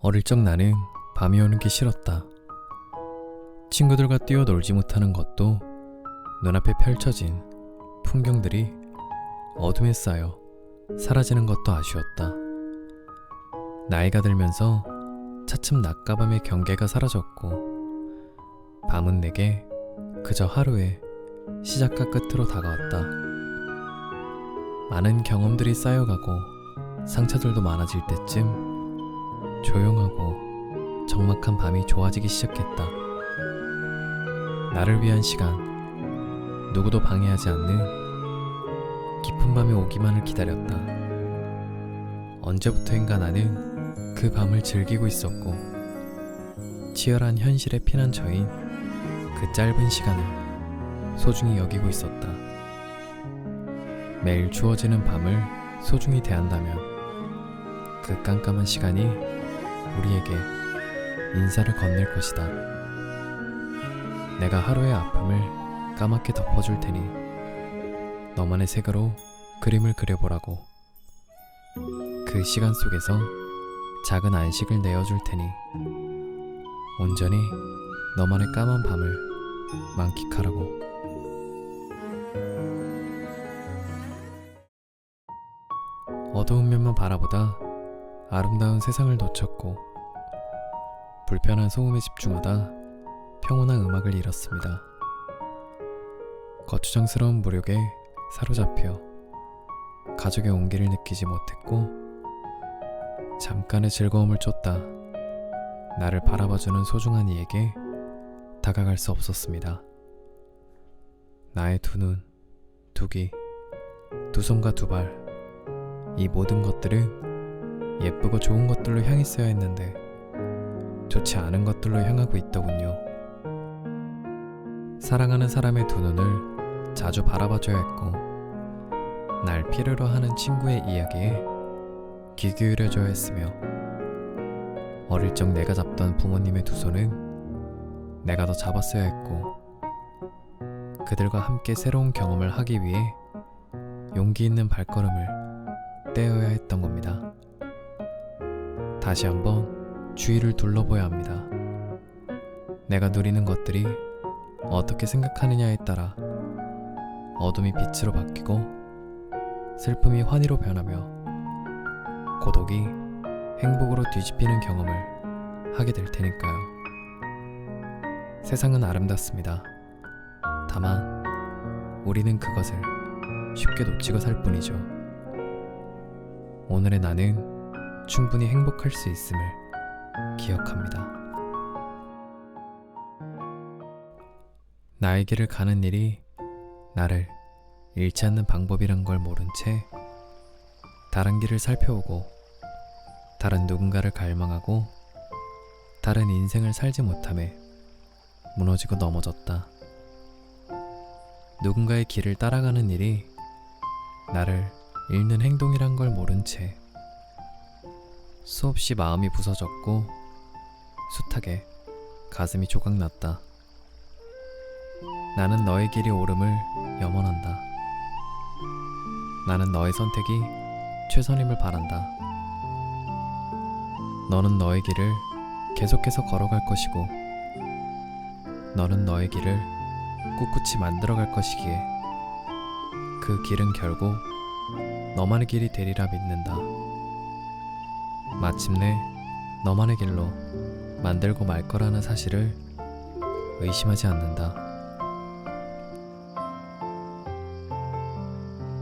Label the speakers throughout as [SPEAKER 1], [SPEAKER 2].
[SPEAKER 1] 어릴 적 나는 밤이 오는 게 싫었다. 친구들과 뛰어놀지 못하는 것도 눈앞에 펼쳐진 풍경들이 어둠에 쌓여 사라지는 것도 아쉬웠다. 나이가 들면서 차츰 낮과 밤의 경계가 사라졌고 밤은 내게 그저 하루의 시작과 끝으로 다가왔다. 많은 경험들이 쌓여가고 상처들도 많아질 때쯤 조용하고 적막한 밤이 좋아지기 시작했다. 나를 위한 시간, 누구도 방해하지 않는 깊은 밤이 오기만을 기다렸다. 언제부터인가 나는 그 밤을 즐기고 있었고 치열한 현실의 피난처인 그 짧은 시간을 소중히 여기고 있었다. 매일 주어지는 밤을 소중히 대한다면 그 깜깜한 시간이 우리에게 인사를 건넬 것이다. 내가 하루의 아픔을 까맣게 덮어줄 테니 너만의 색으로 그림을 그려보라고. 그 시간 속에서 작은 안식을 내어줄 테니 온전히 너만의 까만 밤을 만끽하라고. 어두운 면만 바라보다 아름다운 세상을 놓쳤고 불편한 소음에 집중하다 평온한 음악을 잃었습니다. 거추장스러운 무력에 사로잡혀 가족의 온기를 느끼지 못했고 잠깐의 즐거움을 쫓다 나를 바라봐주는 소중한 이에게 다가갈 수 없었습니다. 나의 두 눈, 두 귀, 두 손과 두 발, 이 모든 것들은 예쁘고 좋은 것들로 향했어야 했는데 좋지 않은 것들로 향하고 있더군요. 사랑하는 사람의 두 눈을 자주 바라봐줘야 했고 날 필요로 하는 친구의 이야기에 귀 기울여줘야 했으며 어릴 적 내가 잡던 부모님의 두 손은 내가 더 잡았어야 했고 그들과 함께 새로운 경험을 하기 위해 용기 있는 발걸음을 떼어야 했던 겁니다. 다시 한번 주위를 둘러보야 합니다. 내가 누리는 것들이 어떻게 생각하느냐에 따라 어둠이 빛으로 바뀌고 슬픔이 환희로 변하며 고독이 행복으로 뒤집히는 경험을 하게 될 테니까요. 세상은 아름답습니다. 다만 우리는 그것을 쉽게 놓치고 살 뿐이죠. 오늘의 나는 충분히 행복할 수 있음을 기억합니다. 나의 길을 가는 일이 나를 잃지 않는 방법이란 걸 모른 채 다른 길을 살펴오고 다른 누군가를 갈망하고 다른 인생을 살지 못함에 무너지고 넘어졌다. 누군가의 길을 따라가는 일이 나를 잃는 행동이란 걸 모른 채 수없이 마음이 부서졌고 숱하게 가슴이 조각났다. 나는 너의 길이 옳음을 염원한다. 나는 너의 선택이 최선임을 바란다. 너는 너의 길을 계속해서 걸어갈 것이고 너는 너의 길을 꿋꿋이 만들어갈 것이기에 그 길은 결국 너만의 길이 되리라 믿는다. 마침내 너만의 길로 만들고 말 거라는 사실을 의심하지 않는다.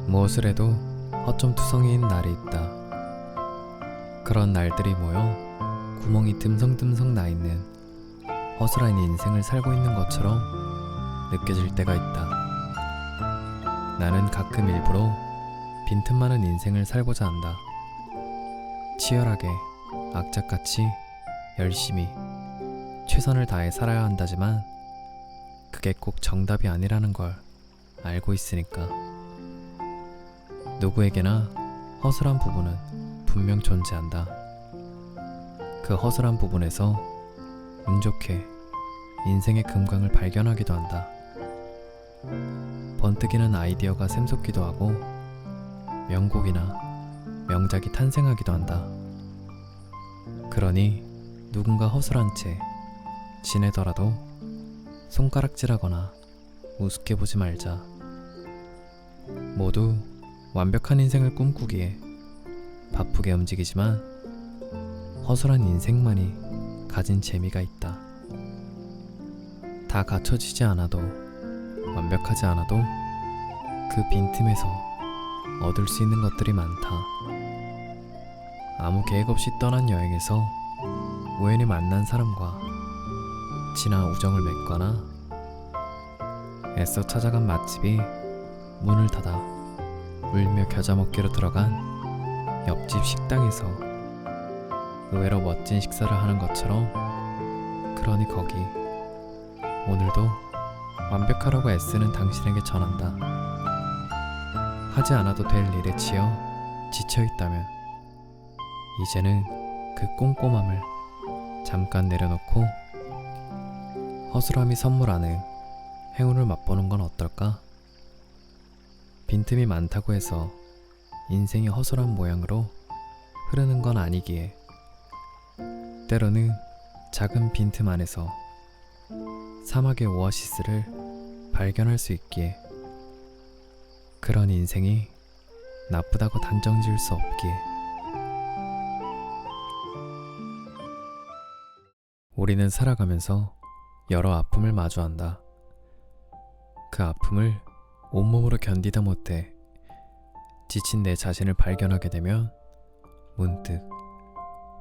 [SPEAKER 1] 무엇을 해도 허점투성이인 날이 있다. 그런 날들이 모여 구멍이 듬성듬성 나있는 허술한 인생을 살고 있는 것처럼 느껴질 때가 있다. 나는 가끔 일부러 빈틈 많은 인생을 살고자 한다. 치열하게 악착같이 열심히 최선을 다해 살아야 한다지만 그게 꼭 정답이 아니라는 걸 알고 있으니까. 누구에게나 허술한 부분은 분명 존재한다. 그 허술한 부분에서 운 좋게 인생의 금광을 발견하기도 한다. 번뜩이는 아이디어가 샘솟기도 하고 명곡이나 명작이 탄생하기도 한다. 그러니 누군가 허술한 채 지내더라도 손가락질하거나 우습게 보지 말자. 모두 완벽한 인생을 꿈꾸기에 바쁘게 움직이지만 허술한 인생만이 가진 재미가 있다. 다 갖춰지지 않아도 완벽하지 않아도 그 빈틈에서 얻을 수 있는 것들이 많다. 아무 계획 없이 떠난 여행에서 우연히 만난 사람과 진한 우정을 맺거나 애써 찾아간 맛집이 문을 닫아 울며 겨자 먹기로 들어간 옆집 식당에서 의외로 멋진 식사를 하는 것처럼, 그러니 거기 오늘도 완벽하라고 애쓰는 당신에게 전한다. 하지 않아도 될 일에 치여 지쳐있다면 이제는 그 꼼꼼함을 잠깐 내려놓고 허술함이 선물하는 행운을 맛보는 건 어떨까? 빈틈이 많다고 해서 인생이 허술한 모양으로 흐르는 건 아니기에 때로는 작은 빈틈 안에서 사막의 오아시스를 발견할 수 있기에 그런 인생이 나쁘다고 단정 지을 수 없기에 우리는 살아가면서 여러 아픔을 마주한다. 그 아픔을 온몸으로 견디다 못해 지친 내 자신을 발견하게 되면 문득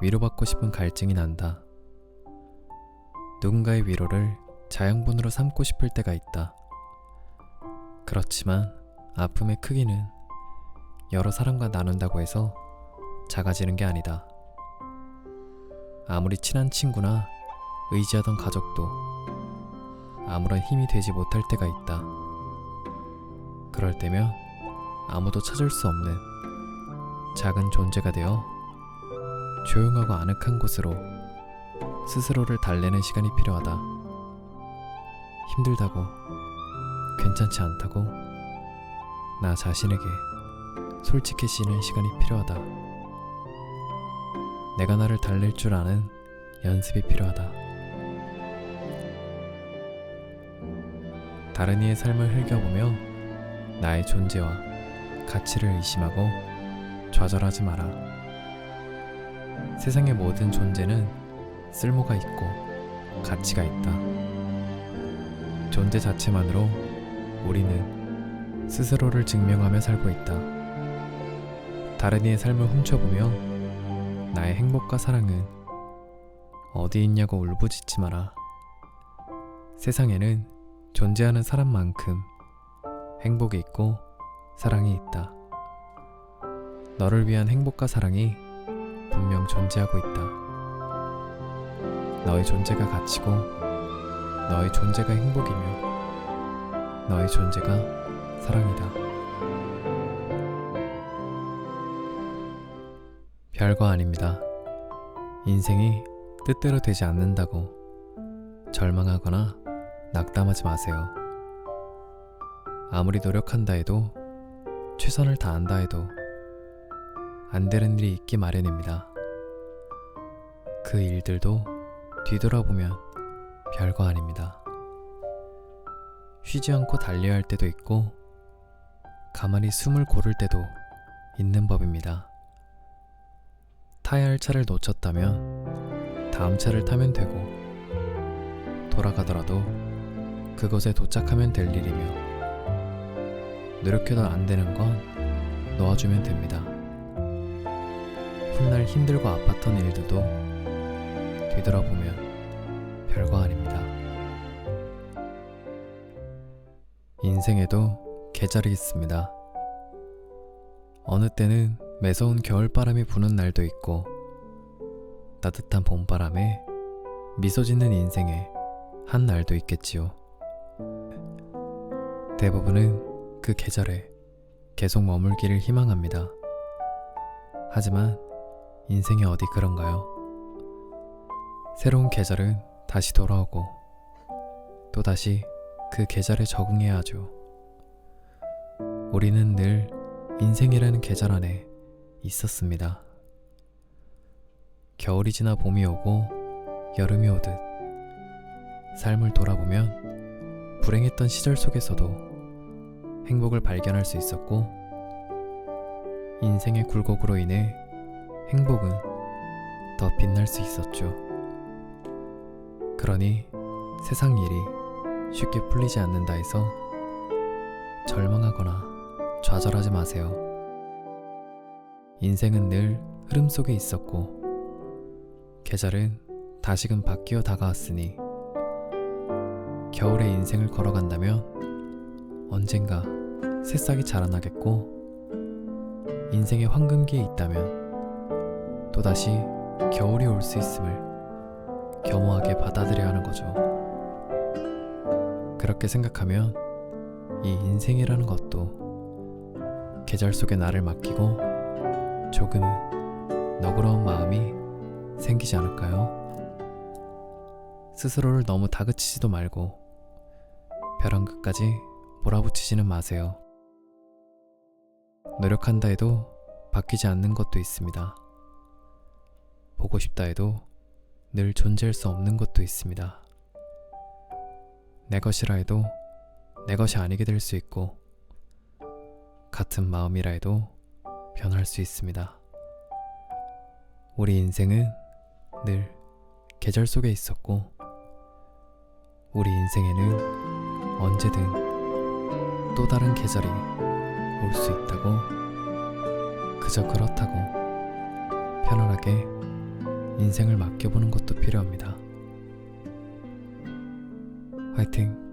[SPEAKER 1] 위로받고 싶은 갈증이 난다. 누군가의 위로를 자양분으로 삼고 싶을 때가 있다. 그렇지만 아픔의 크기는 여러 사람과 나눈다고 해서 작아지는 게 아니다. 아무리 친한 친구나 의지하던 가족도 아무런 힘이 되지 못할 때가 있다. 그럴 때면 아무도 찾을 수 없는 작은 존재가 되어 조용하고 아늑한 곳으로 스스로를 달래는 시간이 필요하다. 힘들다고, 괜찮지 않다고 나 자신에게 솔직해지는 시간이 필요하다. 내가 나를 달랠 줄 아는 연습이 필요하다. 다른 이의 삶을 흘겨보며 나의 존재와 가치를 의심하고 좌절하지 마라. 세상의 모든 존재는 쓸모가 있고 가치가 있다. 존재 자체만으로 우리는 스스로를 증명하며 살고 있다. 다른 이의 삶을 훔쳐보며 나의 행복과 사랑은 어디 있냐고 울부짖지 마라. 세상에는 존재하는 사람만큼 행복이 있고 사랑이 있다. 너를 위한 행복과 사랑이 분명 존재하고 있다. 너의 존재가 가치고 너의 존재가 행복이며 너의 존재가 사랑이다. 별거 아닙니다. 인생이 뜻대로 되지 않는다고 절망하거나 낙담하지 마세요. 아무리 노력한다 해도, 최선을 다한다 해도 안 되는 일이 있기 마련입니다. 그 일들도 뒤돌아보면 별거 아닙니다. 쉬지 않고 달려야 할 때도 있고 가만히 숨을 고를 때도 있는 법입니다. 타야 할 차를 놓쳤다면 다음 차를 타면 되고, 돌아가더라도 그곳에 도착하면 될 일이며, 노력해도 안 되는 건 놓아주면 됩니다. 훗날 힘들고 아팠던 일들도 뒤돌아보면 별거 아닙니다. 인생에도 계절이 있습니다. 어느 때는 매서운 겨울바람이 부는 날도 있고, 따뜻한 봄바람에 미소 짓는 인생의 한 날도 있겠지요. 대부분은 그 계절에 계속 머물기를 희망합니다. 하지만 인생이 어디 그런가요? 새로운 계절은 다시 돌아오고 또다시 그 계절에 적응해야 하죠. 우리는 늘 인생이라는 계절 안에 있었습니다. 겨울이 지나 봄이 오고 여름이 오듯 삶을 돌아보면 불행했던 시절 속에서도 행복을 발견할 수 있었고, 인생의 굴곡으로 인해 행복은 더 빛날 수 있었죠. 그러니 세상 일이 쉽게 풀리지 않는다 해서 절망하거나 좌절하지 마세요. 인생은 늘 흐름 속에 있었고, 계절은 다시금 바뀌어 다가왔으니, 겨울의 인생을 걸어간다면 언젠가 새싹이 자라나겠고, 인생의 황금기에 있다면 또다시 겨울이 올 수 있음을 겸허하게 받아들여야 하는 거죠. 그렇게 생각하면 이 인생이라는 것도 계절 속에 나를 맡기고 조금은 너그러운 마음이 생기지 않을까요? 스스로를 너무 다그치지도 말고 벼랑 끝까지 몰아붙이지는 마세요. 노력한다 해도 바뀌지 않는 것도 있습니다. 보고 싶다 해도 늘 존재할 수 없는 것도 있습니다. 내 것이라 해도 내 것이 아니게 될 수 있고, 같은 마음이라 해도 변할 수 있습니다. 우리 인생은 늘 계절 속에 있었고, 우리 인생에는 언제든 또 다른 계절이 올 수 있다고, 그저 그렇다고 편안하게 인생을 맡겨보는 것도 필요합니다. 화이팅!